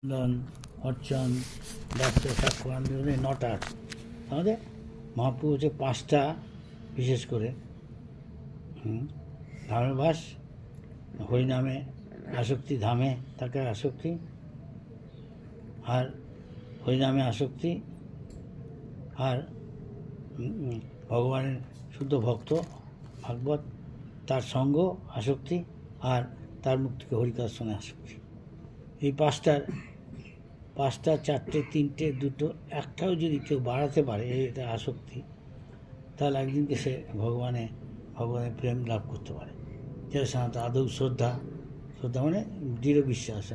নন্দন, অর্চন, দত্ত, সাক্ষান, নটা আছে। আমাদের মহাপ্রভু হচ্ছে পাঁচটা, বিশেষ করে ধামের বাস, হরিনামে আসক্তি, ধামে থাকার আসক্তি, আর হরিনামে আসক্তি, আর ভগবানের শুদ্ধ ভক্ত ভাগবত তার সঙ্গ আসক্তি, আর তার মুক্তিকে হরিকার্ষণে আসক্তি। এই পাঁচটা চারটে, তিনটে, দুটো, একটাও যদি কেউ বাড়াতে পারে এটা আসক্তি, তাহলে একদিনকে সে ভগবানের প্রেম লাভ করতে পারে। যেটা সাধারণত আদৌ শ্রদ্ধা মানে দৃঢ় বিশ্বাস,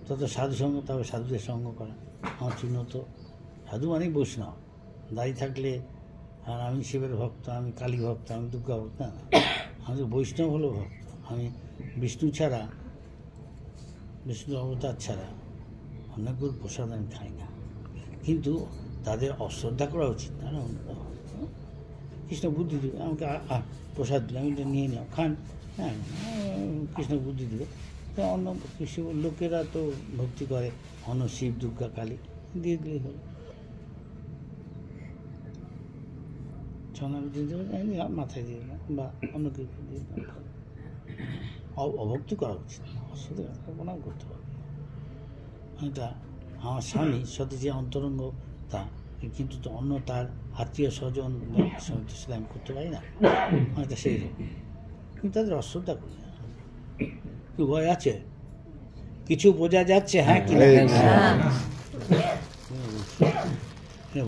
তত সাধুসঙ্গ, তবে সাধুদের সঙ্গ করা। আমার চিহ্নত সাধু মানেই বৈষ্ণব। দাঁড়িয়ে থাকলে আর আমি শিবের ভক্ত, আমি কালী ভক্ত, আমি দুর্গা ভক্ত, না, আমি তো বৈষ্ণব হলো ভক্ত। আমি বিষ্ণু অবতার ছাড়া অনেকগুলো প্রসাদ আমি খাই না, কিন্তু তাদের অশ্রদ্ধা করা উচিত না। কৃষ্ণ বুদ্ধি দেবে আমাকে, প্রসাদ দিলে আমি এটা নিয়ে নাও, খান, হ্যাঁ, কৃষ্ণ বুদ্ধি দেবে। তো অন্য কৃষি লোকেরা তো ভক্তি করে অন্য শিব, দুর্গা, কালী, দিয়ে দিলেই হলো। ছনাগুতি দিলাম, মাথায় দিয়ে দিলাম, বা অন্য কিছু দিয়ে দিলাম। অভক্তি করা উচিত না, অশ্রদ্ধা প্রণাম করতে হবে। এটা আমার স্বামী সাথে যে অন্তরঙ্গ তা, কিন্তু তো অন্য তার আত্মীয় স্বজন সেটা আমি করতে পারি না, এটা সেই রকম। কিন্তু তাদের অশ্রদ্ধা করি না। কি ভয় আছে? কিছু বোঝা যাচ্ছে? হ্যাঁ কি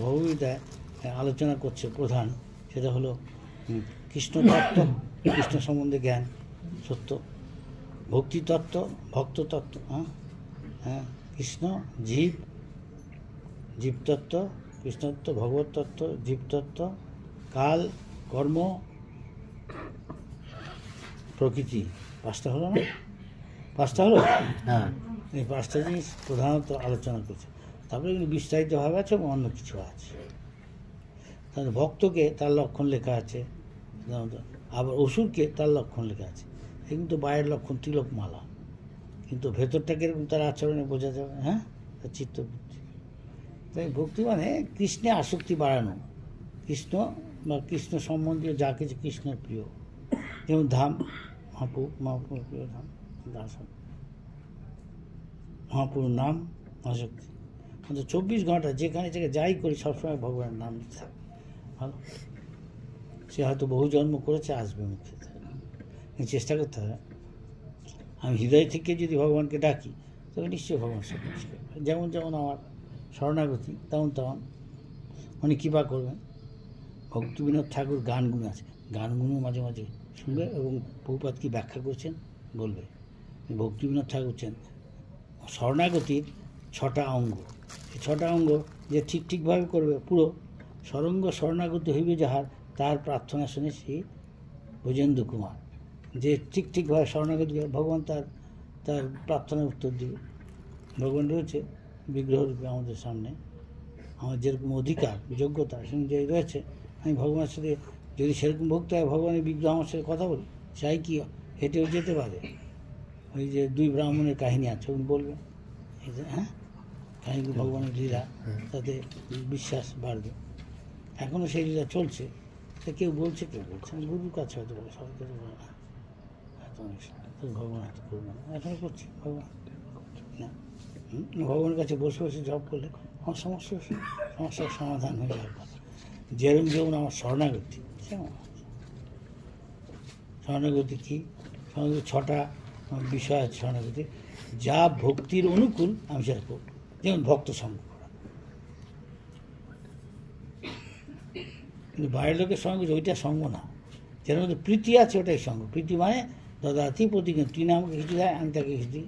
ভগবদ্গীতায় আলোচনা করছে প্রধান, সেটা হলো কৃষ্ণ তত্ত্ব, কৃষ্ণ সম্বন্ধে জ্ঞান, সত্য, ভক্তি তত্ত্ব, ভক্ত তত্ত্ব, হ্যাঁ, কৃষ্ণ, জীবতত্ত্ব, কৃষ্ণতত্ত্ব, ভগবত তত্ত্ব, জীবতত্ত্ব, কাল, কর্ম, প্রকৃতি। পাঁচটা হলো না? পাঁচটা হলো, হ্যাঁ। এই পাঁচটা জিনিস প্রধানত আলোচনা করছে। তারপরে কিন্তু বিস্তারিতভাবে আছে এবং অন্য কিছু আছে। তাহলে ভক্তকে তার লক্ষণ লেখা আছে, আবার অসুরকে তার লক্ষণ লেখা আছে। এই কিন্তু বাইরের লক্ষণ, তিলক মালা, কিন্তু ভেতরটা কিরকম তার আচরণে বোঝা যাবে, হ্যাঁ, তার চিত্তবৃত্তি। তাই ভক্তি মানে কৃষ্ণে আসক্তি বাড়ানো, কৃষ্ণ বা কৃষ্ণ সম্বন্ধীয় যা কিছু কৃষ্ণের প্রিয়, যেমন ধাম, মহাপ্রভুর প্রিয় ধাম, মহাপ্রভুর নাম আসক্তি। কিন্তু 24 ঘন্টা যেখানে যাই করি সবসময় ভগবানের নাম নিতে থাকে, ভালো। সে হয়তো বহু জন্ম করেছে, আসবে মুখে, চেষ্টা করতে হবে। আমি হৃদয় থেকে যদি ভগবানকে ডাকি, তবে নিশ্চয়ই ভগবান সব কিছু করবে। যেমন আমার শরণাগতি, তেমন উনি কৃপা করবেন। ভক্তিবিনোদ ঠাকুর গানগুলো আছে, গানগুলো মাঝে মাঝে শুনবে, এবং প্রভুপাদ কি ব্যাখ্যা করছেন বলবে। ভক্তিবিনোদ ঠাকুর বলছেন শরণাগতির 6টা অঙ্গ, এই 6টা অঙ্গ যে ঠিকভাবে করবে, পুরো সরঙ্গ শরণাগতি হইবে যাহার, তার প্রার্থনা শুনে শ্রী ব্রজেন্দ্র কুমার, যে ঠিকভাবে শরণাগতি, ভগবান তার প্রার্থনার উত্তর দিবে। ভগবান রয়েছে বিগ্রহরূপে আমাদের সামনে, আমার যেরকম অধিকার, যোগ্যতা অনুযায়ী রয়েছে, আমি ভগবানের সাথে যদি সেরকম ভক্তি হয়, ভগবানের বিগ্রহ আমার সাথে কথা বলি, চাই কি হেঁটেও যেতে পারে। ওই যে 2 ব্রাহ্মণের কাহিনী আছে, উনি বলবেন, হ্যাঁ, কাহিনী ভগবানের লীলা, তাতে বিশ্বাস বাড়বে। এখনও সেই লীলা চলছে, তা কেউ বলছে গুরুর কাছে হয়তো বলে, সবাই কাছে বলে না, ভগবান হাতে করবে না, এখনও করছি ভগবান না। ভগবানের কাছে বসে বসে জপ করলে আমার সমস্যার সমাধান হয়ে যাওয়ার কথা। যেমন আমার শরণাগতি, শরণাগতি কি? শরণাগতি 6টা বিষয় আছে শরণাগতি, যা ভক্তির অনুকূল আমি সেটা করব। যেমন ভক্ত সঙ্গ করা, কিন্তু বাইরের লোকের সঙ্গে ওইটা সঙ্গ না। যেটার মধ্যে প্রীতি আছে ওটাই সঙ্গ। প্রীতি মানে দদাতি প্রতি, তিনি আমাকে কিছু দেয়, আমি তাকে কিছু দিই,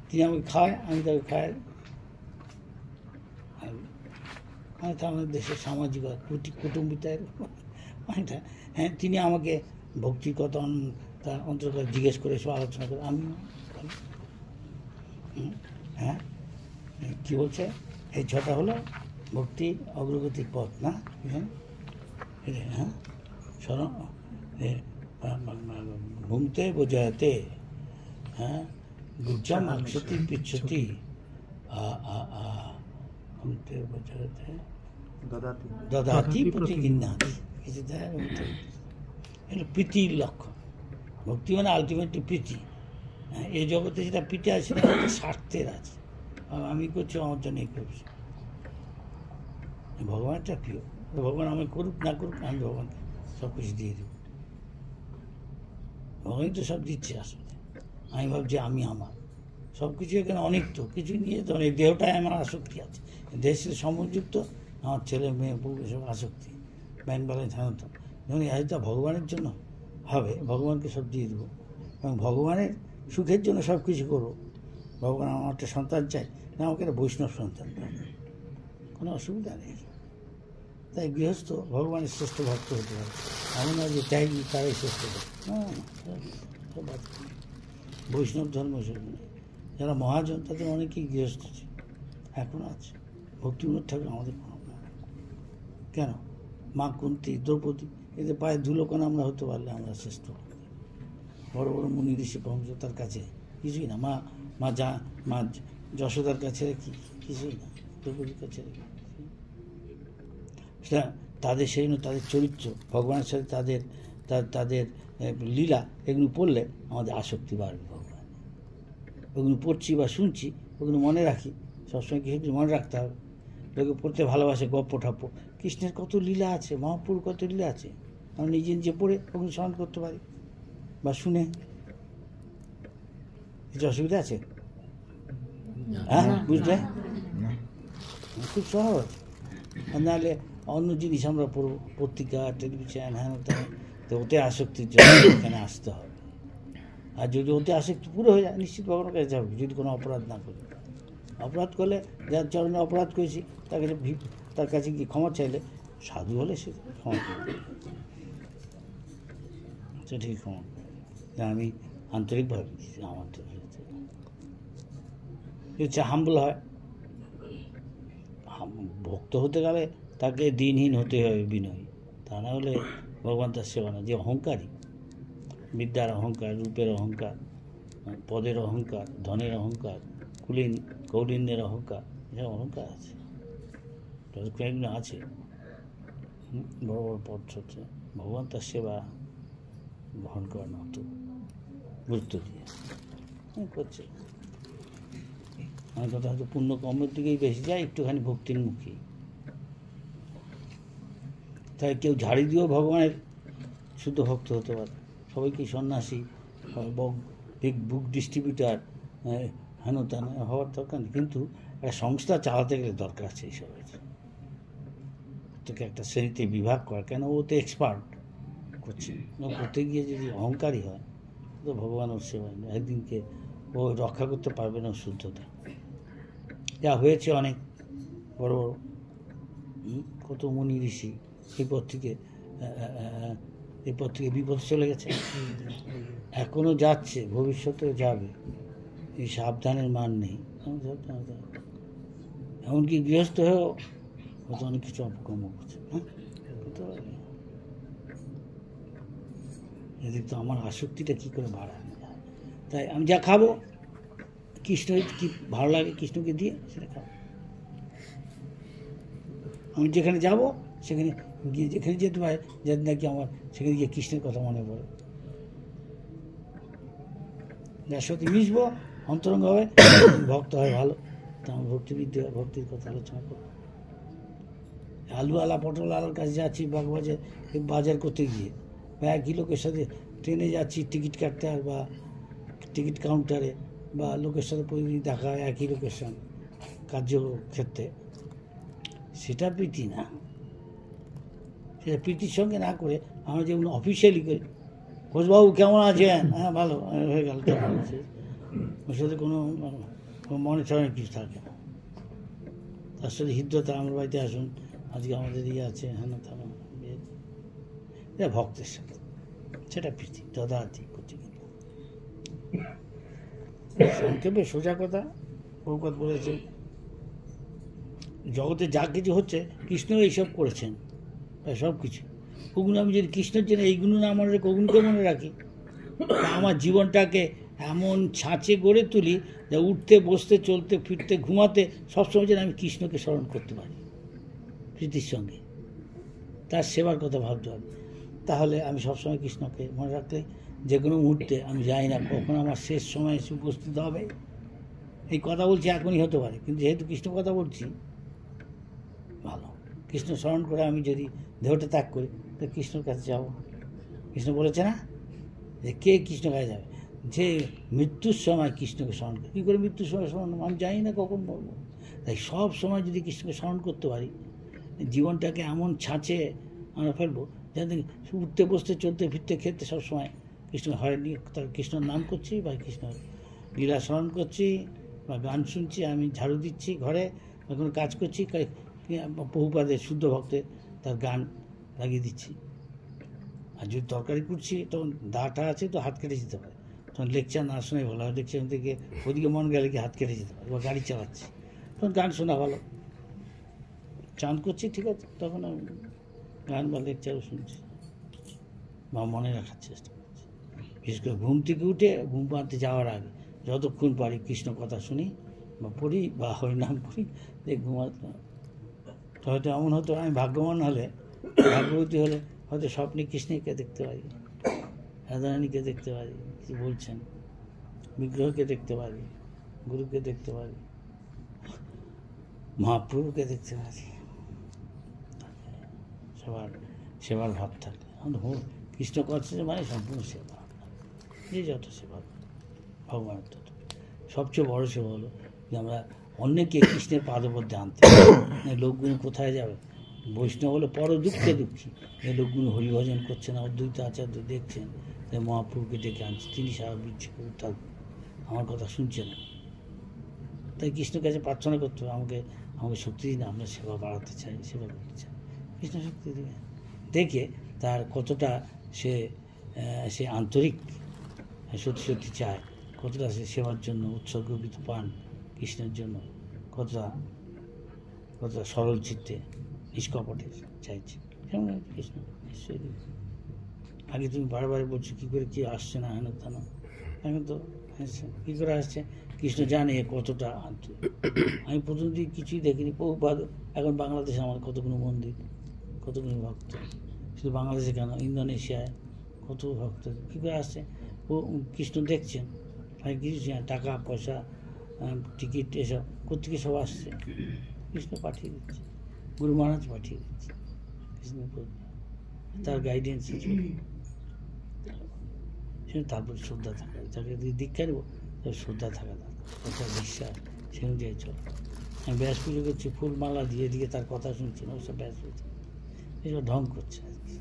তিনি আমাকে খাওয়ায়, আমি তাকে খাওয়াই। মানে তো আমাদের দেশের সামাজিক কুটুম্বিতায় এটা, হ্যাঁ, তিনি আমাকে ভক্তির কথা তার অন্তর্গত জিজ্ঞেস করে, সব আলোচনা করে, আমি, হ্যাঁ, কী বলছে, এই 6টা হলো ভক্তির অগ্রগতির পথ, না? হ্যাঁ, শরণ ভুমতে বোঝাতে, হ্যাঁ, গুজ্জাম আকসতি পিচ্ছতি, দদাতি প্রতিগৃহ্ণাতি, কিছু দেয় এটা প্রীতির লক্ষণ। ভক্তি মানে আলটিমেটলি প্রীতি। এই জগতে যেটা প্রীতি আছে সেটা স্বার্থের আছে, আমি করছি আমার জন্য এই করছি। ভগবানটা প্রিয়, ভগবান আমি করুক না করুক আমি ভগবানকে সব কিছু দিয়ে দেব। ভগবানই তো সব দিচ্ছে আসলে। আমি ভাবছি আমি আমার সব কিছু এখানে অনেক তো কিছু নিয়ে তো অনেক, দেহটায় আমার আসক্তি আছে, দেহের সাথে সম্পর্কযুক্ত আমার ছেলে মেয়ে বউ এসব আসক্তি, ব্যাংক ব্যালেন্স হানত। যখন এটা ভগবানের জন্য হবে, ভগবানকে সব দিয়ে দেবো এবং ভগবানের সুখের জন্য সব কিছু করবো। ভগবান আমার একটা সন্তান চাই না, আমাকে একটা বৈষ্ণব সন্তান চাই, কোনো অসুবিধা নেই। তাই গৃহস্থ ভগবানের শ্রেষ্ঠ ভক্ত হতে পারে, এমন নয় যে ত্যাগী তারাই শ্রেষ্ঠ ভক্ত। বৈষ্ণব ধর্ম সেগুলো নেই। যারা মহাজন তাদের অনেকেই গৃহস্থ ছিল, এখন আছে। ভক্তিবিনোদ ঠাকুর আমাদের কেন, মা কুন্তী, দ্রৌপদী, এদের পায়ে ধুলোকণা আমরা হতে পারলে আমরা শ্রেষ্ঠ। বড় বড় মুনি ঋষি তার কাছে কিছুই না, মা যশোদার কাছে কি কিছুই না, দ্রৌপদীর কাছে সেটা তাদের সেই তাদের চরিত্র, ভগবানের সাথে তাদের লীলা, এগুলো পড়লে আমাদের আসক্তি বাড়বে। ভগবান ওগুলো পড়ছি বা শুনছি, ওগুলো মনে রাখি, সবসময় কিছু মনে রাখতে হবে। লোকে পড়তে ভালোবাসে গপ্প ঠাপ্প, কৃষ্ণের কত লীলা আছে, মহাপুর কত লীলা আছে, আমরা নিজে নিজে পড়ে ওগুলো স্মরণ করতে পারি বা শুনে। কিছু অসুবিধা আছে? হ্যাঁ, বুঝলে খুব সহজ। আর নাহলে অন্য জিনিস আমরা পড়বো, পত্রিকা, টেলিভিশন, হ্যাঁ, তো ওতে আসক্তির জন্য এখানে আসতে হবে। আর যদি ওতে আসক্তি পুরো হয়ে যায়, নিশ্চিত ভগবানের কাছে যাবে, যদি কোনো অপরাধ না করি। অপরাধ করলে, যার চরণে অপরাধ করেছি তার কাছে কি ক্ষমা চাইলে, সাধু হলে সে ক্ষমা করবে, সে ঠিক ক্ষমা করবে। আমি আন্তরিকভাবে আমার তো হচ্ছে হাম্বল হয়। ভক্ত হতে গেলে তাকে দিনহীন হতে হবে, বিনয়ী, তা না হলে ভগবান তার সেবা না। যে অহংকারী, বিদ্যার অহংকার, রূপের অহংকার, পদের অহংকার, ধনের অহংকার, কৌলিন্যের অহংকার, এসব অহংকার আছে, কয়েকগুলো আছে বড় বড় পদ হচ্ছে। ভগবান তার সেবা গ্রহণ করেন অত গুরুত্ব দিয়ে করছে। আমার কথা হয়তো পুণ্য কর্মের দিকেই বেশি যায়, একটুখানি ভক্তির মুখী। তাই কেউ ঝাড়ি দিয়েও ভগবানের শুদ্ধ ভক্ত হতে পারে। সবাইকে সন্ন্যাসী, বুক ডিস্ট্রিবিউটার, হেন তেন হওয়ার দরকার নেই, কিন্তু একটা সংস্থা চালাতে গেলে দরকার আছে এইসবের। তোকে একটা শ্রেণীতে বিভাগ করা, কেন ও তো এক্সপার্ট করছে, করতে গিয়ে যদি অহংকারী হয় তো ভগবান ওর সেবায় একদিনকে ও রক্ষা করতে পারবে না শুদ্ধতা। যা হয়েছে অনেক বড় বড় কত মুনি ঋষি এই পথ থেকে বিপদে চলে গেছে, এখনো যাচ্ছে, ভবিষ্যতেও যাবে। এই সাবধানের মান নেই। এমনকি গৃহস্থ হয়েও হয়তো অনেক কিছু অপকর্ম করছে। হ্যাঁ, এদিক তো আমার আসক্তিটা কী করে বাড়ানো যায়। তাই আমি যা খাবো, কৃষ্ণ কি ভালো লাগে কৃষ্ণকে দিয়ে সেটা খাবো। আমি যেখানে যাব সেখানে গিয়ে, যেখানে যেতে পারে যাতে নাকি আমার সেখানে গিয়ে কৃষ্ণের কথা মনে পড়ে, যার সাথে মিশবো অন্তরঙ্গ হবে, ভক্ত হয় ভালো, তা আমার ভক্তিবিদ্যা, ভক্তির কথা আলোচনা করবো। আলুওয়ালা পটলওয়ালার কাছে যাচ্ছি বাজার করতে গিয়ে, বা একই লোকের সাথে ট্রেনে যাচ্ছি টিকিট কাটতে, আর বা টিকিট কাউন্টারে, বা লোকের সাথে প্রতিদিন দেখা হয় একই লোকের সঙ্গে কার্যক্ষেত্রে, সেটা প্রীতি না। সেটা প্রীতির সঙ্গে না করে আমরা যেমন অফিসিয়ালি করি, ঘোষবাবু কেমন আছেন, হ্যাঁ ভালো, হয়ে গেল, ওর সাথে কোনো মনে চড়ানোর কিছু থাকে না। তার সাথে হৃদ্যতা, আমার বাড়িতে আসুন, আজকে আমাদের ইয়ে আছে, হ্যাঁ না থাকা, এটা ভক্তের সাথে, সেটা প্রীতি দদাতি করতে গেলে। সংক্ষেপে সোজা কথা প্রভুপাদ বলেছেন, জগতে যা কিছু হচ্ছে কৃষ্ণ এইসব করেছেন, প্রায় সব কিছু। ওগুলো আমি যদি কৃষ্ণের জন্য এইগুলো না মনে রেখে ওগুলোকে মনে রাখি, আমার জীবনটাকে এমন ছাঁচে গড়ে তুলি যে উঠতে বসতে চলতে ফিরতে ঘুমাতে সবসময় যেন আমি কৃষ্ণকে স্মরণ করতে পারি প্রীতির সঙ্গে, তার সেবার কথা ভাবতে পারি। তাহলে আমি সবসময় কৃষ্ণকে মনে রাখলে যে কোনো মুহূর্তে আমি জানি না কখন আমার শেষ সময় এসে উপস্থিত হবে। এই কথা বলছি এখনই হতে পারে, কিন্তু যেহেতু কৃষ্ণ কথা বলছি ভালো, কৃষ্ণ স্মরণ করে আমি যদি দেহটা ত্যাগ করি তো কৃষ্ণর কাছে যাব। কৃষ্ণ বলেছে না যে কে কৃষ্ণ কাছে যাবে, যে মৃত্যুর সময় কৃষ্ণকে স্মরণ করে। কী করে মৃত্যুর সময় স্মরণ, আমি জানি না কখন মরবো। তাই সব সময় যদি কৃষ্ণকে স্মরণ করতে পারি, জীবনটাকে এমন ছাঁচে আমরা ফেলবো যাতে উঠতে বসতে চলতে ফিরতে খেতে সবসময় কৃষ্ণ হয় নিয়ে তার কৃষ্ণর নাম করছি বা কৃষ্ণর লীলা স্মরণ করছি বা গান শুনছি, আমি ঝাড়ু দিচ্ছি ঘরে বা কোনো কাজ করছি, প্রভুপাদের শুদ্ধ ভক্তের তার গান লাগিয়ে দিচ্ছি। আর যদি তরকারি করছি তখন দাটা আছে তো হাত কেটে যেতে পারে, তখন লেকচার না শোনাই ভালো হয়। লেকচার থেকে ওদিকে মন গেলে কি হাত কেটে যেতে পারে, বা গাড়ি চালাচ্ছি তখন গান শোনা ভালো। চান করছি ঠিক আছে, তখন আমি গান বা লেকচারও শুনছি বা মনে রাখার চেষ্টা করছি। বিশেষ করে ঘুম থেকে উঠে ঘুম পাড়তে যাওয়ার আগে যতক্ষণ পারি কৃষ্ণ কথা শুনি বা পড়ি বা হরিনাম করি, যে ঘুমাতে হয়তো এমন হতো আমি ভাগ্যবান হলে, ভাগ্যবতী হলে হয়তো স্বপ্নে কৃষ্ণকে দেখতে পারি, রাধারানীকে দেখতে পারি কী বলছেন, বিগ্রহকে দেখতে পারি, গুরুকে দেখতে পারি, মহাপ্রভুকে দেখতে পারি, সেবার ভাব থাকে। কৃষ্ণ করছে মানে সম্পূর্ণ সেবা, যে যত সেবা ভগবানের তত। সবচেয়ে বড় সেবা হলো যে আমরা অন্যকে কৃষ্ণের পাদপদ্মে আনতে। লোকগুলো কোথায় যাবে, বৈষ্ণব হলো পর দুঃখে দুঃখী, এই লোকগুলো হরিভজন করছে না, অদ্বৈত আচার্য দেখছেন, তাই মহাপ্রভুকে ডেকে আনছে, তিনি সারা বিচ্ছু তার আমার কথা শুনছেন না। তাই কৃষ্ণের কাছে প্রার্থনা করতে হবে, আমাকে শক্তি দিন, আমরা সেবা বাড়াতে চাই, সেবা করতে চাই, কৃষ্ণ শক্তি দিবে। দেখে তার কতটা সে আন্তরিক সত্যি সত্যি চায়, কতটা সে সেবার জন্য উৎসর্গকৃত পান কৃষ্ণের জন্য, কতটা সরল চিত্তে নিষ্কপটে চাইছে, সেমন কৃষ্ণ নিশ্চয়ই দেবে। আগে তুমি বারবার বলছো কী করে কী আসছে না, হেন তেন, এখন তো আসছে। কী করে আসছে কৃষ্ণ জানে কতটা আন্তরিক। আমি প্রথম দিন কিছুই দেখিনি, প্রভুপাদ এখন বাংলাদেশে আমার কতগুলো মন্দির, কতগুলো ভক্ত, শুধু বাংলাদেশে কেন ইন্দোনেশিয়ায় কত ভক্ত, কী করে আসছে, ও কৃষ্ণ দেখছেন, আমি কিছু টাকা পয়সা টিকিট এসব কোথেকে সব আসছে, কৃষ্ণ পাঠিয়ে দিচ্ছে, গুরু মহারাজ পাঠিয়ে দিচ্ছে, কৃষ্ণের তার গাইডেন্সে সে তারপর শ্রদ্ধা থাকা, যাকে যদি দীক্ষা নেব তার শ্রদ্ধা থাকা দরকার, তার বিশ্বাস, সে অনুযায়ী চলে। আমি ব্যাস পুজো করছি, ফুলমালা দিয়ে দিয়ে তার কথা শুনছি না, ওসব ব্যাস পুজো এসব ঢং করছে আর কি।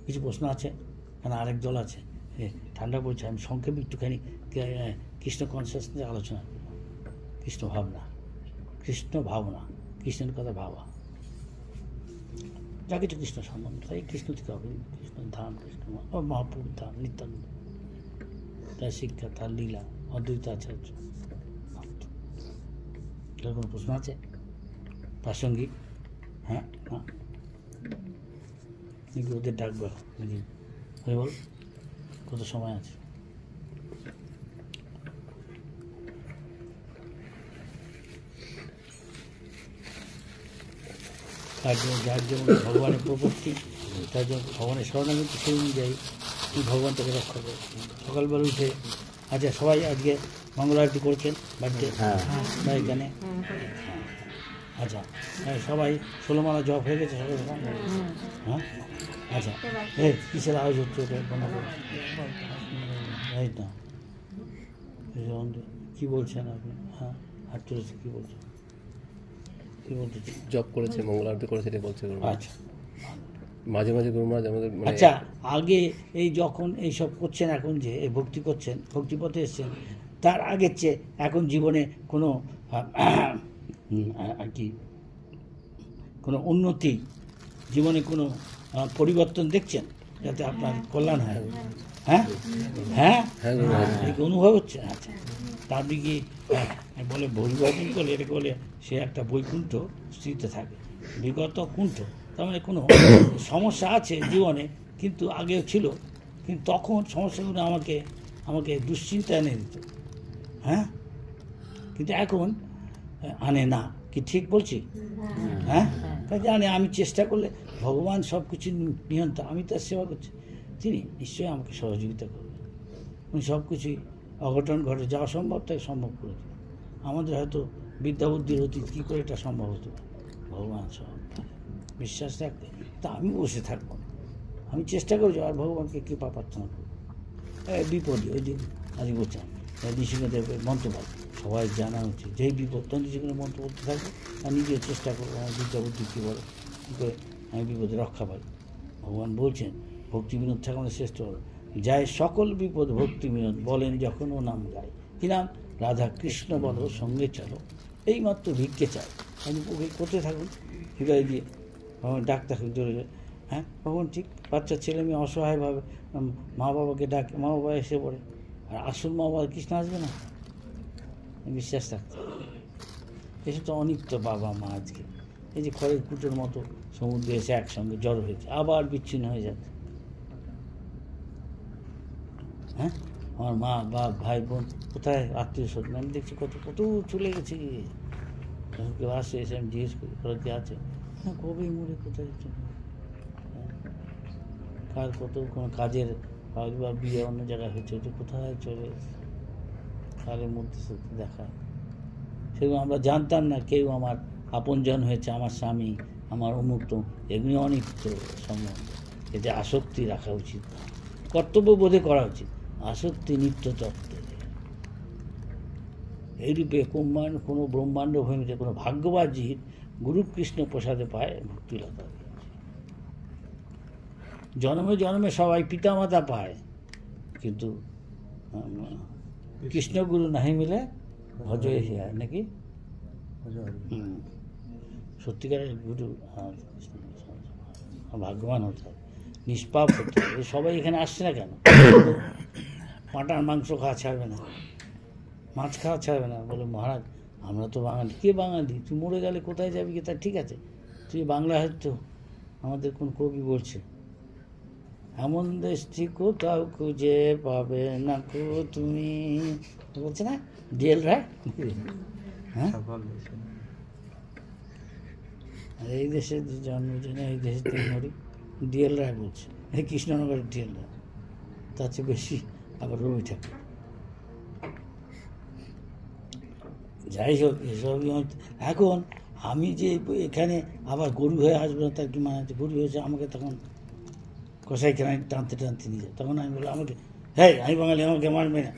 কিছু প্রশ্ন আছে, কারণ আরেক দল আছে ঠান্ডা পড়ছে, আমি সংক্ষেপে একটুখানি কৃষ্ণ কনসিয়াসনেস আলোচনা করব। কৃষ্ণ ভাবনা, কৃষ্ণের কথা ভাবা, যা কিছু কৃষ্ণ সম্বন্ধ, তাই কৃষ্ণ থেকে হবে, কৃষ্ণ ধাম, কৃষ্ণ মহাপ্রভুর ধাম, নিত্যানন্দ, তার শিক্ষা, তার লীলা, অদ্বৈত আচার্য। তার কোনো প্রশ্ন আছে প্রাসঙ্গিক? হ্যাঁ হ্যাঁ, ওদের ডাকবে, হয়ে বল কত সময় আছে? যার যেমন ভগবানের প্রপত্তি, তার জন্য ভগবানের শরণাগতি, সেই অনুযায়ী তুই ভগবান তাকে রক্ষা করে। সকালবেলা উঠে, আচ্ছা সবাই আজকে মঙ্গল আরতি করছেন বাড়িতে বা এখানে? আচ্ছা সবাই 16 মালা জপ হয়ে গেছে সকাল সকাল? হ্যাঁ আচ্ছা, কিসের আওয়াজ হচ্ছে ওটা বন্ধ করে? এই না, কী বলছেন আপনি? হ্যাঁ হাত তুলেছে, কী বলছেন? কী বলতে জব করেছে, মঙ্গল আরতি করেছে, এটা বলছে। আচ্ছা, মাঝে মাঝে গুরু মহারাজ আমাদের আচ্ছা আগে এই যখন এইসব করছেন, এখন যে এই ভক্তি করছেন, ভক্তিপথে এসছেন, তার আগের চেয়ে এখন জীবনে কোনো আর কি কোনো উন্নতি, জীবনে কোনো পরিবর্তন দেখছেন যাতে আপনার কল্যাণ হয়? হ্যাঁ হ্যাঁ, অনুভব হচ্ছে? আচ্ছা, তা আপনি কি বলে পরিবর্তন করলে, এটাকে বলে সে একটা বৈকুণ্ঠ স্থিতিতে থাকে, বিগত কুণ্ঠ, তার মানে কোনো সমস্যা আছে জীবনে, কিন্তু আগেও ছিল, কিন্তু তখন সমস্যাগুলো আমাকে আমাকে দুশ্চিন্তা এনে দিত, হ্যাঁ, কিন্তু এখন আনে না। কি ঠিক বলছি? হ্যাঁ, তাই জানে আমি চেষ্টা করলে ভগবান সব কিছু নিয়ন্ত্রণ, আমি তার সেবা করছি, তিনি নিশ্চয়ই আমাকে সহযোগিতা করবেন। উনি সব কিছুই অঘটন ঘটে যা অসম্ভব তাকে সম্ভব করে দেবেন। আমাদের হয়তো বিদ্যা বুদ্ধির অতীত কী করে এটা সম্ভব হতে পারে, ভগবান সব পারে। বিশ্বাস রাখতে তা আমি বসে থাকবো না, আমি চেষ্টা করছি আর ভগবানকে কৃপা প্রার্থনা করবো। বিপদে ওই যে আজকে বলছিলাম নৃসিংহদেবের মন্ত্র সবাই জানা উচিত, যেই বিপদ তখন নৃসিংহের মন্ত্র বলতে থাকবে আর নিজেও চেষ্টা করবো আমার বিদ্যা বুদ্ধি কী বলে কী করে আমি বিপদে রক্ষা পাই। ভগবান বলছেন ভক্তি বিনোদ ঠাকুরের শ্রেষ্ঠ হল যায় সকল বিপদ ভক্তি বিনোদ বলেন যখন ও নাম গায়। কি নাম? রাধা কৃষ্ণ বলো সঙ্গে চলো, এইমাত্র ভিক্ষে চাই। আমি ওকে করতে থাকুন হৃদয় দিয়ে, ভগবান ডাক্তার জোরে জোরে, হ্যাঁ ভগবান ঠিক। বাচ্চা ছেলে মেয়ে অসহায়ভাবে মা বাবাকে ডাকে, মা বাবা এসে পড়ে, আর আসল মা বাবা কৃষ্ণ আসবে না, বিশ্বাস রাখতে। এসে তো অনিত্য বাবা মা আজকে এই যে খড়ের কুটোর মতো সমুদ্রে এসে একসঙ্গে জড়ো হয়েছে, আবার বিচ্ছিন্ন হয়ে যাচ্ছে। হ্যাঁ, আমার মা বাপ ভাই বোন কোথায়, আত্মীয় স্বজন আমি দেখছি কত কত চলে গেছে। কেউ আসে এসে আমি জিজ্ঞেস করি ওরা যে আছে, হ্যাঁ কবে মরে কোথায় চলে, কার কত কোনো কাজের বা বিয়ে অন্য জায়গায় হয়েছে, ওটা কোথায় চলে এসেছে, কারের মধ্যে সাথে দেখা। সেগুলো আমরা জানতাম না। কেউ আমার আপনজন হয়েছে, আমার স্বামী, আমার অমুক, এগুলি অনিত্য সম্বন্ধ, এতে আসক্তি রাখা উচিত না, কর্তব্য বোধে করা উচিত। আসক্তি নিত্য তত্ত্বের এইরূপে কোনো ব্রহ্মাণ্ড ভূমিতে কোনো ভাগ্যবাজির গুরুকৃষ্ণ প্রসাদে পায় ভক্তিলতা। জন্মে জন্মে সবাই পিতামাতা পায়, কিন্তু কৃষ্ণগুরু নাহি মিলে ভজয় হিয়ায়, নাকি সত্যিকারের গুরু ভাগ্যবান হতে হবে, নিষ্পাপ হতে হবে। সবাই এখানে আসছে না কেন? পাঁটার মাংস খাওয়া ছাড়বে না, মাছ খাওয়া ছাড়বে না, বলে মহারাজ আমরা তো বাঙালি। কে বাঙালি? তুই মরে গেলে কোথায় যাবি কি? তা ঠিক আছে, তুই বাংলা হয়তো আমাদের কোন কবি বলছে, এমন দেশটি কোথাও খুঁজে পাবে না কো তুমি, বলছে না ডিএল রায়? হ্যাঁ, এই দেশে জন্ম জেনে এই দেশে তুই মরি, ডিএল রায় বলছে, এই কৃষ্ণনগরের ডিএল রায়, তার চেয়ে বেশি আবার রবি ঠাকুর। যাই হোক এসব এখন আমি যে এখানে আবার গরু হয়ে আসবো না তার কি মানে আছে? গরু হয়েছে আমাকে তখন কষাইখানায় টানতে টানতে নিয়ে যায়, তখন আমি বললাম আমাকে, হ্যাঁ আমি বাঙালি আমাকে মারবে না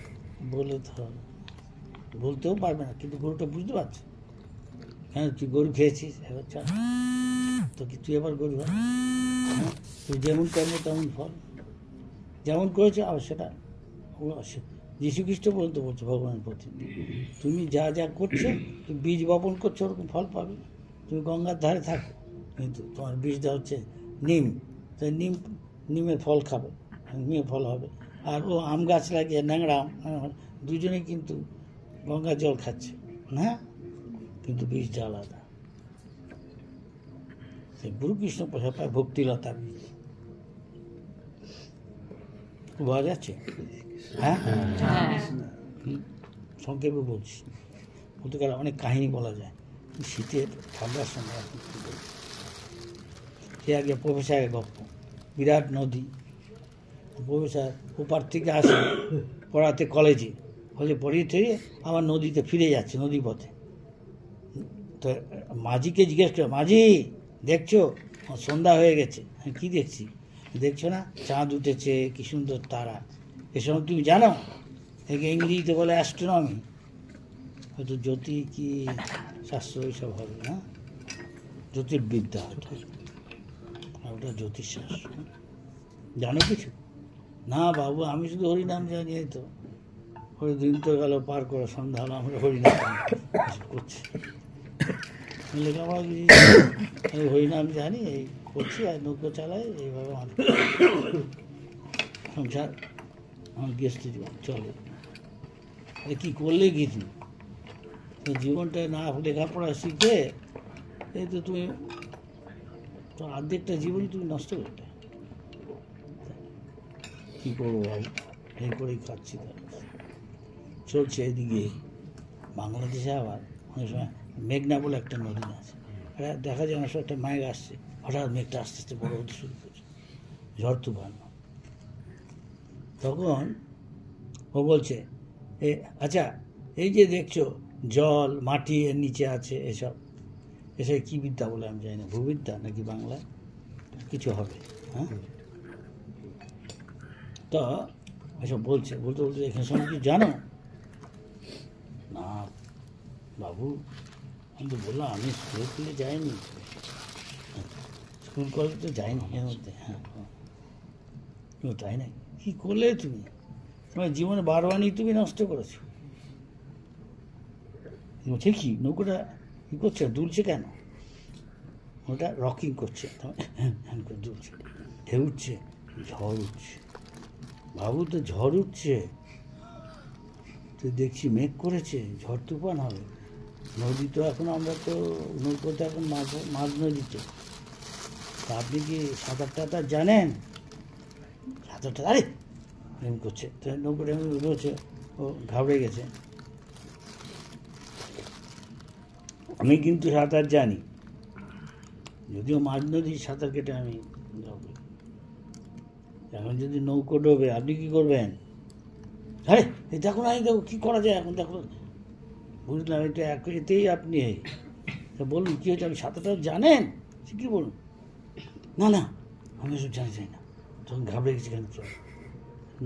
বলে তো বলতেও পারবে না, কিন্তু গরুটা বুঝতে পারছে, হ্যাঁ তুই গরু খেয়েছিস, এবার চল তো কি তুই এবার গরু হয়, হ্যাঁ তুই যেমন কর্ম তেমন ফল, যেমন করেছে আবার সেটা যীশু খ্রিস্ট পর্যন্ত বলছে ভগবানের প্রতি, তুমি যা যা করছো, তুমি বীজ বপন করছো ওরকম ফল পাবে। তুমি গঙ্গার ধারে থাকো, কিন্তু তোমার বীজটা হচ্ছে নিম, তাই নিমের ফল খাবে, নিমের ফল হবে। আর ও আম গাছ লাগিয়ে ন্যাংরা দুজনেই কিন্তু গঙ্গার জল খাচ্ছে না, কিন্তু বীজটা আলাদা। সেই গুরুকৃষ্ণ প্রসাদ পায় ভক্তিলতার বীজ। বোঝা যাচ্ছে? হ্যাঁ, সংক্ষেপে বলছি, বলতে গেলে অনেক কাহিনী বলা যায়। শীতের ঠান্ডার সময় সে আগে প্রফেসরের গল্প, বিরাট নদী, প্রফেসর ওপার থেকে আসে পড়াতে কলেজে, পড়িয়ে টড়িয়ে আবার নদীতে ফিরে যাচ্ছে, নদী পথে। তো মাঝিকে জিজ্ঞেস করে, মাঝি দেখছো সন্ধ্যা হয়ে গেছে? আমি কী দেখছি? দেখছো না চাঁদ উঠেছে, কি সুন্দর তারা, এসব তুমি জানো? একে ইংরেজিতে বলে অ্যাস্ট্রোনমি, হয়তো জ্যোতি কি শাস্ত্র এইসব হবে না, জ্যোতির্বিদ্যা, ওটা জ্যোতিষশাস্ত্র। জানো কিছু? না বাবু আমি শুধু হরিনাম জানি, এই তো দিন তো গেল পার করে, সন্ধ্যা হলো আমরা হরিনাম করছি, লেখাপড়া কিছু আমি হরিনাম জানি, এই করছি আর নৌকো চালাই, এইভাবে আমার সংসার, আমার গৃহস্থ জীবন চলে। কী করলে কি তুমি জীবনটা না লেখাপড়া শিখে এই তো তুমি তো অর্ধেকটা জীবনই তুমি নষ্ট করতে, কী করবো বাবু? এই করেই খাচ্ছি। চলছে এদিকে বাংলাদেশে আবার অনেক সময় মেঘনা বলে একটা নদী আছে, এটা দেখা যায় অনেক সময় একটা মেঘ আসছে, হঠাৎ মেঘটা আস্তে আস্তে বড় হতে শুরু করছে, ঝড় তুফান। তখন ও বলছে আচ্ছা এই যে দেখছো জল মাটি এর নিচে আছে, এসব কী বিদ্যা বলে আমি জানি না, ভূবিদ্যা নাকি বাংলায় কিছু হবে, হ্যাঁ? তো এসব বলতে বলতে এখানে সঙ্গে কি জানো না বাবু? আমি তো বললাম আমি স্কুলে টুলে যাইনি, স্কুল কলেজ তো যাইনি এর মধ্যে। হ্যাঁ, তাই না? কী করলে তুমি? তোমার জীবনে বারবারই তুমি নষ্ট করেছো। বলছে কি নৌকোটা কী করছে, দুলছে কেন? ওটা রকিং করছে, হ্যান করে দুলছে, ঢেউ উঠছে, ঝড় উঠছে। বাবু তো ঝড় উঠছে, তো দেখছি মেঘ করেছে, ঝড় তুফান হবে। নদী তো এখন আমরা তো নৌকো তো এখন মাঝ নদীতে, তা আপনি কি সাঁতার টাতার জানেন? সাঁতারটা আরে এমন করছে, তো নৌকোটা এমন রয়েছে, ও ঘাবড়ে গেছে। আমি কিন্তু সাঁতার জানি, যদিও মাঝ নদীর সাঁতার কেটে আমি যাবো। এখন যদি নৌকো ডোবে আপনি কী করবেন? আরে এই দেখো না, এই দেখো কী করা যায় এখন, দেখো। বুঝলাম এটা এতেই আপনি তা বলুন কী হয়েছে, আপনি সাঁতারটা জানেন? সে কী বলুন? না না আমি এসব জানি চাই না। তখন ঘাবড়ে গেছি, কেন চল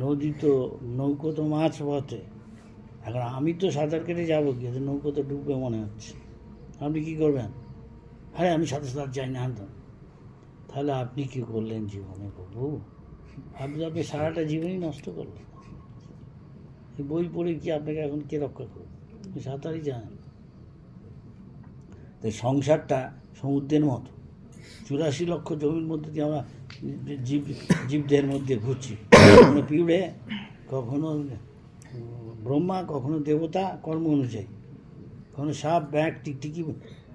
নদী তো, নৌকো তো মাছ পথে, এখন আমি তো সাঁতার কেটে যাবো কি, নৌকো তো ডুববে মনে হচ্ছে। আপনি কী করবেন? আরে আমি সাঁতার যাই না আনতাম। তাহলে আপনি কী করলেন জীবনে বাবু? আপনি সারাটা জীবনই নষ্ট করলেন। এই বই পড়ে কি আপনাকে এখন কে রক্ষা করবে? আপনি সাঁতারই জানেন। তো সংসারটা সমুদ্রের মতো, 84 লক্ষ জমির মধ্যে দিয়ে আমরা জীবদের মধ্যে ঘুরছি, কখনো পিঁড়ে, কখনো ব্রহ্মা, কখনো দেবতা কর্ম অনুযায়ী, কখনো সাপ ব্যাগ টিকটিকি,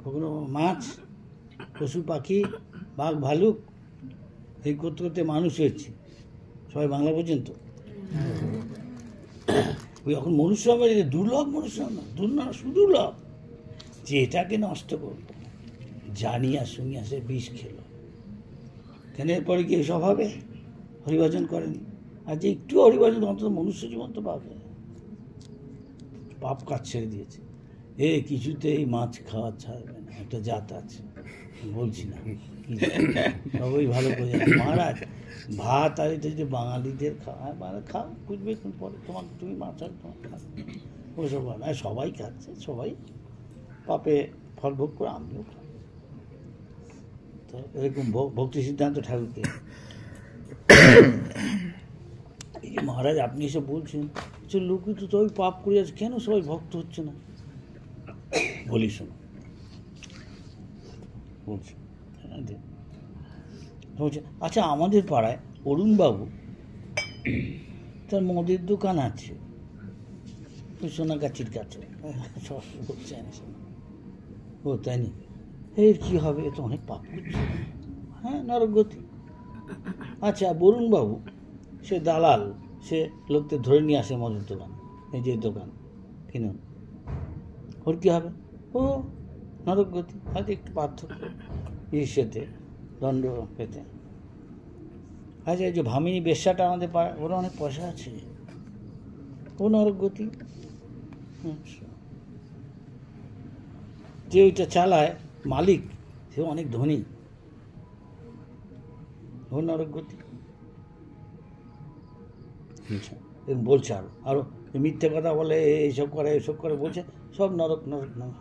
কখনো মাছ, পশু পাখি, বাঘ ভালুক, এই করতে করতে মানুষ হয়েছে। সবাই বাংলা পর্যন্ত ওই এখন মনুষ্য হবে, দুর্লভ মনুষ্য না, সুদুর্লভ, যে এটাকে নষ্ট করব জানিয়া শুনিয়া সে বিষ খেল। কেন এরপরে কি এসব হবে? হরিভজন করেনি, আর যে একটু হরিভজন অন্তত মনুষ্য জীবন তো পাবে। পাপ কাজ ছেড়ে দিয়েছে, কিছুতেই মাছ খাওয়া ছাড়বে না, একটা জাত আছে, বলছি না সবাই ভালো করে জানে। মহারাজ ভাত আর এটা যে বাঙালিদের খাওয়া, মানে খাও, বুঝবে পরে তুমি মাছ আর তোমার খাও, ওসব সবাই খাচ্ছে, সবাই পাপে ফল ভোগ করে, আমিও খাই। তো এরকম ভক্তি সিদ্ধান্ত ঠাকুরকে এই যে মহারাজ আপনি এসব বলছেন যে লোকে তো সবাই পাপ করে যাচ্ছে, কেন সবাই ভক্ত হচ্ছে না? বলি শোনো, বলছি বলছে আচ্ছা আমাদের পাড়ায় অরুণবাবু, তার মদের দোকান আছে ওই সোনাগাছির কাছে, সব বলছে ও তাই নি, এর কী হবে, এ তো অনেক পাপ করছে, হ্যাঁ নরকগতি। আচ্ছা বরুণবাবু সে দালাল, সে লোকদের ধরে নিয়ে আসে মদের দোকান, এই যে দোকান কিনুন, ওর কী হবে? ও নরকগতি, হয়তো একটু পার্থক্য ইসেতে দণ্ড পেতে। আচ্ছা এই যে ভামিনী বেশ্যাটা আমাদের পাড়ায়, ওরা অনেক পয়সা আছে, ও নরকগতি। আচ্ছা যে ওইটা চালায় মালিক, সে অনেক ধনী, ও নরকগতি। আচ্ছা বলছে আরো মিথ্যে কথা বলে, এইসব করে বলছে, সব নরক নরক নরক।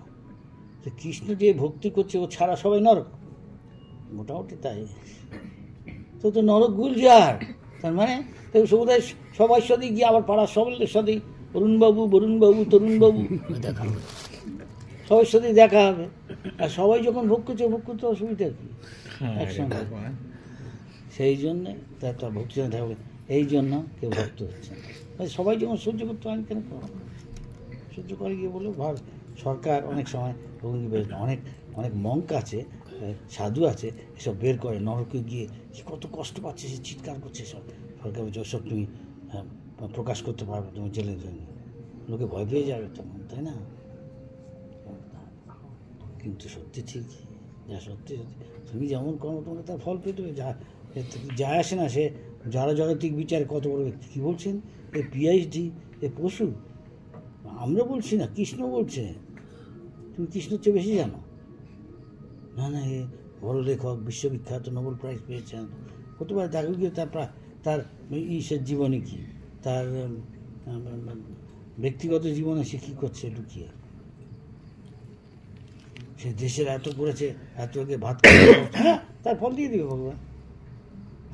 কৃষ্ণ যে ভক্তি করছে ও ছাড়া সবাই নরক, মোটামুটি তাই। তো নরক গুলজার, তার মানে সবার সাথে গিয়ে আবার পাড়ার সবার সাথেই অরুণবাবু, বরুণবাবু, তরুণবাবু সবার সাথেই দেখা হবে। আর সবাই যখন ভোগ করতে অসুবিধা কি একসঙ্গে। সেই জন্যে তার ভক্তি থাকবে, এই জন্য কেউ ভক্ত হচ্ছে না। সবাই যখন সহ্য করতে পারেন, কেন সহ্য করে গিয়ে বললো সরকার অনেক সময় অনেক অনেক মঙ্ক আছে, সাধু আছে, এসব বের করে নরকে গিয়ে কত কষ্ট পাচ্ছে, সে চিৎকার করছে, সব সরকার বলছে ওসব তুমি প্রকাশ করতে পারবে তুমি জেলের জন্য, লোকে ভয় পেয়ে যাবে তখন, তাই না? কিন্তু সত্যি ঠিক, যা সত্যি সত্যি তুমি যেমন কর্ম তোমাকে তার ফল পেতে হবে। যা আসে না, সে যারা জাগতিক বিচারে কত বড় ব্যক্তি, কী বলছেন, এ পিএইচডি, এ পশু। আমরা বলছি না, কৃষ্ণ বলছে। তুমি কৃষ্ণের চেয়ে বেশি জানো? না না, এ বড় লেখক, বিশ্ববিখ্যাত, নোবেল প্রাইজ পেয়েছেন। হতে পারে দেখো গিয়ে তার ইসের জীবনে কি, তার ব্যক্তিগত জীবনে সে কী করছে লুকিয়ে। সে দেশের এত করেছে, এত আগে ভাত হ্যাঁ, তার ফল দিয়ে দিবে ভগবান।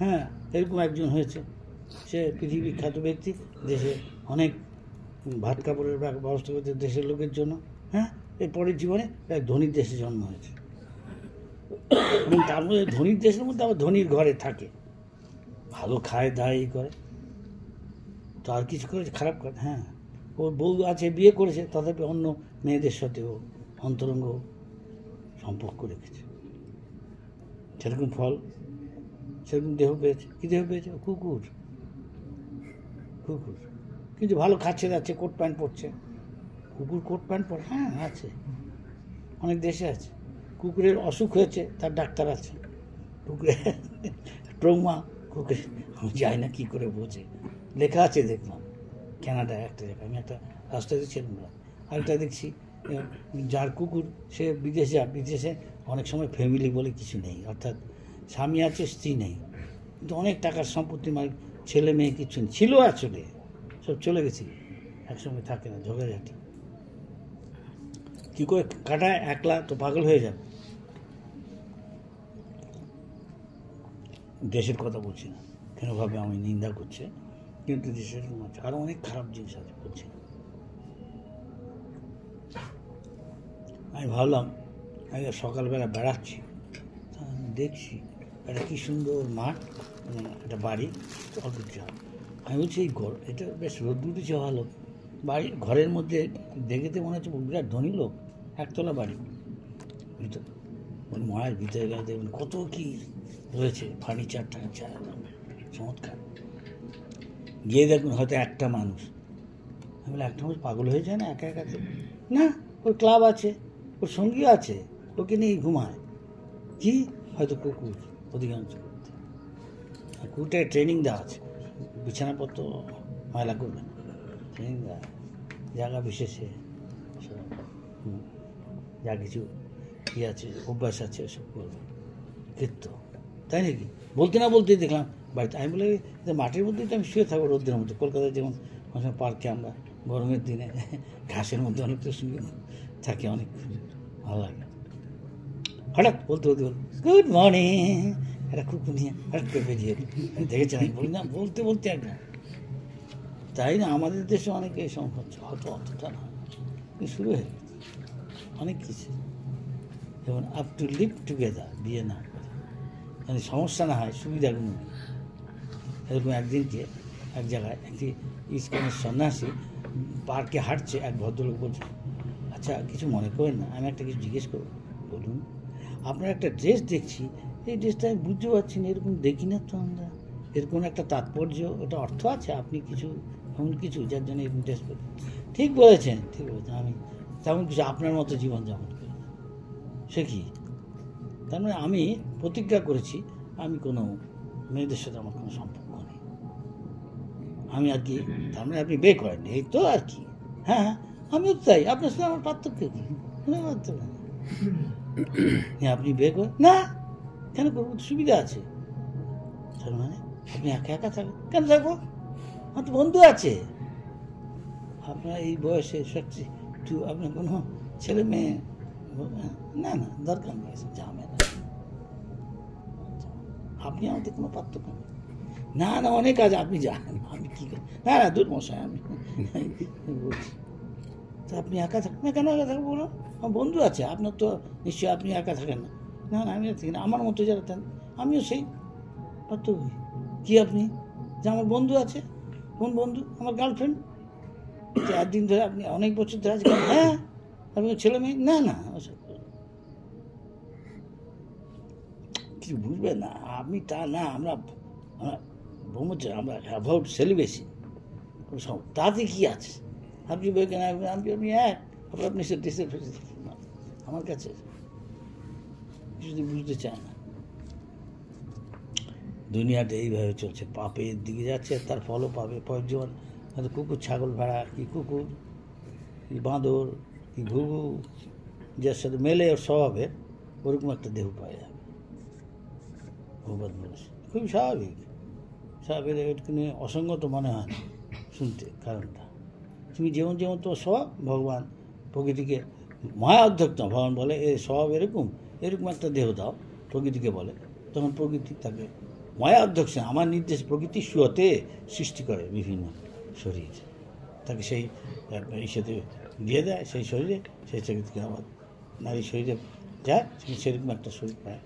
হ্যাঁ, এরকম একজন হয়েছে, সে পৃথিবী বিখ্যাত ব্যক্তি, দেশে অনেক ভাত কাপড়ের ব্যবস্থা করতে দেশের লোকের জন্য। হ্যাঁ, এর পরের জীবনে এক ধনীর দেশে জন্ম হয়েছে, এবং তার মধ্যে ধনীর দেশের মধ্যে আবার ধনীর ঘরে থাকে, ভালো খায় দায় করে, তো আর কিছু করেছে খারাপ করে? হ্যাঁ, ওর বউ আছে, বিয়ে করেছে, তথাপি অন্য মেয়েদের সাথেও অন্তরঙ্গ সম্পর্ক রেখেছে। সেরকম ফল, সেরকম দেহ পেয়েছে। কী দেহ পেয়েছে? কুকুর। কুকুর কিন্তু ভালো খাচ্ছে যাচ্ছে, কোট প্যান্ট পরছে। কুকুর কোট প্যান্ট পরে? হ্যাঁ, আছে, অনেক দেশে আছে। কুকুরের অসুখ হয়েছে, তার ডাক্তার আছে। কুকুরের ট্রমা, কুকুরের আমি যাই না কী করে বোঝে, লেখা আছে দেখলাম কানাডায় একটা জায়গায়। আমি একটা রাস্তায় দেখছিলাম, আরেকটা দেখছি যার কুকুর, সে বিদেশে অনেক সময় ফ্যামিলি বলে কিছু নেই, অর্থাৎ স্বামী আছে, স্ত্রী নেই, কিন্তু অনেক টাকার সম্পত্তি, মানে ছেলে মেয়ে কিছু নেই, ছিল আসলে, সব চলে গেছি, একসঙ্গে থাকে না, ঝগড়াঝাটি। কী করে কাটায় একলা, তো পাগল হয়ে যাবে। দেশের কথা বলছি না, কেনভাবে আমি নিন্দা করছে, কিন্তু দেশের আছে আরও অনেক খারাপ জিনিস আছে, বলছি না। আমি ভাবলাম, আমি সকালবেলা বেড়াচ্ছি, দেখছি একটা কী সুন্দর মাঠ, একটা বাড়ি, অল্প জল। আমি বলছি এই ঘর, এটা বেশ রোদ উঠেছে ভালো, বাড়ি ঘরের মধ্যে দেখতে মনে হচ্ছে বিরাট ধনী লোক, একতলা বাড়ি, ভিতর মায়ের ভিতরে গেলে দেখবেন কত কী রয়েছে, ফার্নিচার টার্নিচার, চমৎকার। গিয়ে দেখুন হয়তো একটা মানুষ, আমি বলি একটা মানুষ পাগল হয়ে যায় না একা একা? না, ওর ক্লাব আছে, ওর সঙ্গী আছে, ওকে নিয়েই ঘুমায়। কি? হয়তো কুকুর, অধিকাংশ করতে কুকুরটাকে ট্রেনিং দেওয়া আছে, বিছানাপত্র ময়লা করবে না, ট্রেনিং দেওয়া, জায়গা বিশেষে যা কিছু কী আছে, অভ্যাস আছে, ওসব করবে, কীর্ত, তাই নাকি? বলতে না বলতেই দেখলাম বাড়িতে। আমি বলি যে মাটির মধ্যেই তো আমি শুয়ে থাকবো রোদ্রের মধ্যে, কলকাতায় যেমন অনেক পার্কে আমরা গরমের দিনে ঘাসের মধ্যে অনেকটা শুয়ে থাকি, অনেক ভালো লাগে। হঠাৎ বলতে গুড মর্নিং, একটা কুকুর নিয়ে হঠাৎ করে বেরিয়ে দেখেছেন, আমি বলি না, বলতে বলতে একদম, তাই না? আমাদের দেশে অনেক এই সব হচ্ছে, হয়তো অতটা না, শুরু হয়ে গেছে অনেক কিছু, যেমন আপ টু লিভ টুগেদার, বিয়ে না করে, মানে সমস্যা না হয়, সুবিধাগুলো। এরকম একদিনকে এক জায়গায় একটি ইস্কনের সন্ন্যাসী পার্কে হাঁটছে, এক ভদ্রলোক বলছে, আচ্ছা কিছু মনে করেন না, আমি একটা কিছু জিজ্ঞেস করবো? বলুন। আপনার একটা ড্রেস দেখছি, এই ড্রেসটা আমি বুঝতে পারছি না, এরকম দেখি না তো আমরা, এরকম একটা তাৎপর্য, এটা অর্থ আছে, আপনি কিছু এমন কিছু যার জন্য এরকম ড্রেস পরে? ঠিক বলেছেন, ঠিক বলেছেন, আমি তেমন কিছু আপনার মতো জীবনযাপন করি। সে কি? তার মানে আমি প্রতিজ্ঞা করেছি, আমি কোনো মেয়েদের সাথে আমার কোনো সম্পর্ক নেই, আমি আর কি, তার মানে আপনি বিয়ে করেন, এই তো আর কি। হ্যাঁ, আমিও তাই, আপনার সাথে আমার পার্থক্য কি? পার্থক্য নেই, আপনি বিয়ে করেন না, কেন করবো? সুবিধা আছে। তার মানে আপনি একা একা থাকবেন? কেন থাকবো? আমার তো বন্ধু আছে। আপনার এই বয়সে সত্যি একটু আপনার কোনো ছেলে মেয়ে? না না, দরকার নেই, ঝামেলা। আপনি আমাদের কোনো পার্থক্য নেই। না না, অনেক কাজ, আপনি জানেন, আমি কী করি? না না, দূর মশাই, আমি বলছি। তা আপনি একা থাকেন না? কেন একা থাকবো বলো? আমার বন্ধু আছে। আপনার তো নিশ্চয়ই, আপনি একা থাকেন না? না না, আমি থাকি না, আমার মতো যারা থাকেন আমিও সেই পার্থক্য। কি আপনি? যে আমার বন্ধু আছে। কোন বন্ধু? আমার গার্লফ্রেন্ড। একদিন ধরে আপনি অনেক বছর ধরে আছেন? হ্যাঁ। আপনি ছেলে মেয়ে? না না, ওসব কিছু বুঝবেন না আপনি, তা না, আমরা ব্রহ্মচারী, আমরা অ্যাবাউট সেলিবেসি, তাতে কি আছে? আপনি বলবেন আমি এক, আপনি সে দেশের না, আমার কাছে যদি বুঝতে চায় না। দুনিয়াটা এইভাবে চলছে, পাপের দিকে যাচ্ছে, তার ফলও পাবে। পরের জীবন হয়তো কুকুর, ছাগল, ভেড়া, কি কুকুর, কি বাঁদর, কি ঘুঘু, যার সাথে মেলে ওর স্বভাবের, ওরকম একটা দেহ পাওয়া যাবে। ভগবত বলেছে, খুবই স্বাভাবিক। স্বাভাবিক, একটু অসঙ্গত মনে হয় না শুনতে। কারণটা তুমি যেমন যেমন তোমার স্বভাব, ভগবান প্রকৃতিকে মায়া অধ্যক্ষ, ভগবান বলে এ স্বভাব এরকম, এরকম একটা দেহ দাও, প্রকৃতিকে বলে। তখন প্রকৃতি তাকে মায়া অধ্যক্ষ, আমার নির্দেশ প্রকৃতি সুয়তে সৃষ্টি করে বিভিন্ন শরীর, তাকে সেই ইসেতে দিয়ে দেয়, সেই শরীরে, সেই শরীর থেকে আবার নারী শরীরে যায়, সেরকম একটা শরীর পায়,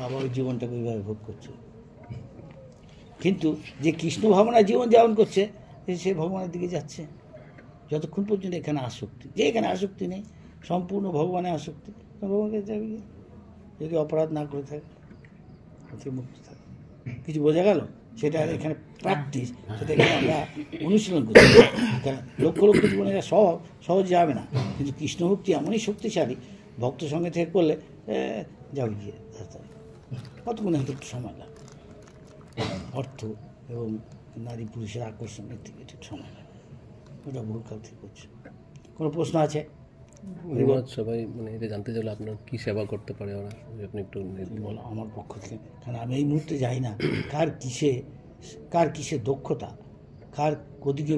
আবার ওই জীবনটাকে ওইভাবে ভোগ করছে। কিন্তু যে কৃষ্ণ ভাবনায় জীবন যাপন করছে, সে ভগবানের দিকে যাচ্ছে যতক্ষণ পর্যন্ত এখানে আসক্তি। যে এখানে আসক্তি নেই, সম্পূর্ণ ভগবানের আসক্তি, ভগবানকে যাবে গিয়ে, যদি অপরাধ না করে থাকে, মুক্ত থাকে। কিছু বোঝা গেল? সেটা এখানে প্র্যাকটিস, সেটা এখানে আমরা অনুশীলন করছি। কারণ লক্ষ লক্ষ জীবনে সহজ যাবে না, কিন্তু কৃষ্ণভক্তি এমনই শক্তিশালী, ভক্ত সঙ্গে থেকে করলে যাবে গিয়ে তাড়াতাড়ি। কতক্ষণে হয়তো একটু সময় লাগে, অর্থ এবং নারী পুরুষের আকর্ষণের থেকে একটু সময় লাগে, ওটা ভুলকাল থেকে করছে। কোনো প্রশ্ন আছে? সবাই মানে এটা জানতে চাইলে আপনার কি সেবা করতে পারে ওরা, আপনি একটু বলো আমার পক্ষ থেকে। কারণ আমি এই মুহূর্তে যাই না কার কিসে দক্ষতা, কার কোদিকে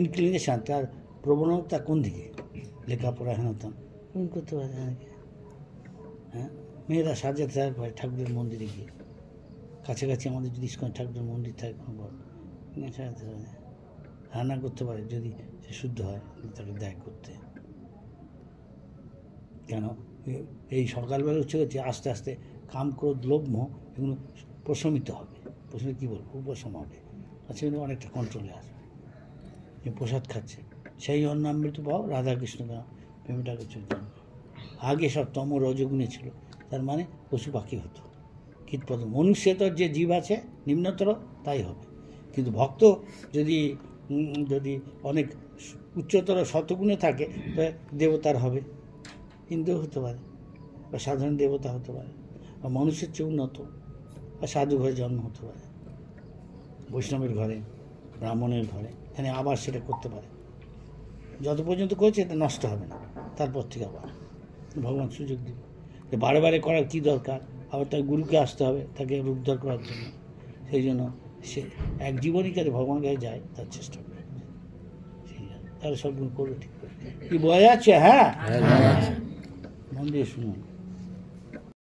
ইনক্লিনেশান, তার প্রবণতা কোন দিকে, লেখাপড়া হেনতন কোন করতে পারে অনেকে। হ্যাঁ, মেয়েরা সাজাতে পারে ঠাকুরের মন্দিরে গিয়ে, কাছাকাছি আমাদের যদি ইস্কন ঠাকুরের মন্দির থাকে কোনো বড়, সাজাতে পারে, রান্না করতে পারে, যদি সে শুদ্ধ হয় তাকে দেয় করতে। কেন এই সকালবেলা উঠে হচ্ছে, আস্তে আস্তে কাম, ক্রোধ, লোভ, মোহ এগুলো প্রশমিত হবে। প্রশমিত কী বলবো, উপশম হবে, আচ্ছা কিন্তু অনেকটা কন্ট্রোলে আসবে। যে প্রসাদ খাচ্ছে, সেই অন্নামৃত পাও রাধাকৃষ্ণ প্রেমটাকে চৈতন্য। আগে সব তম রজগুণে ছিল, তার মানে পশু পাখি হতো, কীটপদ। মনুষ্যতর যে জীব আছে নিম্নতর, তাই হবে। কিন্তু ভক্ত যদি অনেক উচ্চতর শতগুণে থাকে, তবে দেবতার হবে, হিন্দু হতে পারে, বা সাধারণ দেবতা হতে পারে, বা মানুষের চেয়ে উন্নত, বা সাধু ঘরে জন্ম হতে পারে, বৈষ্ণবের ঘরে, ব্রাহ্মণের ঘরে, এখানে আবার সেটা করতে পারে। যত পর্যন্ত করছে এটা নষ্ট হবে না, তারপর থেকে আবার ভগবান সুযোগ দিবে। বারে বারে করার কী দরকার, আবার তার গুরুকে আসতে হবে তাকে রূপধার করার জন্য। সেই জন্য সে এক জীবনই কাজে ভগবানের কাছে যায়, তার চেষ্টা করে, তাহলে সব গুণ করবে ঠিক করে। কি বোঝা যাচ্ছে? হ্যাঁ, মন দিয়ে শুনুন।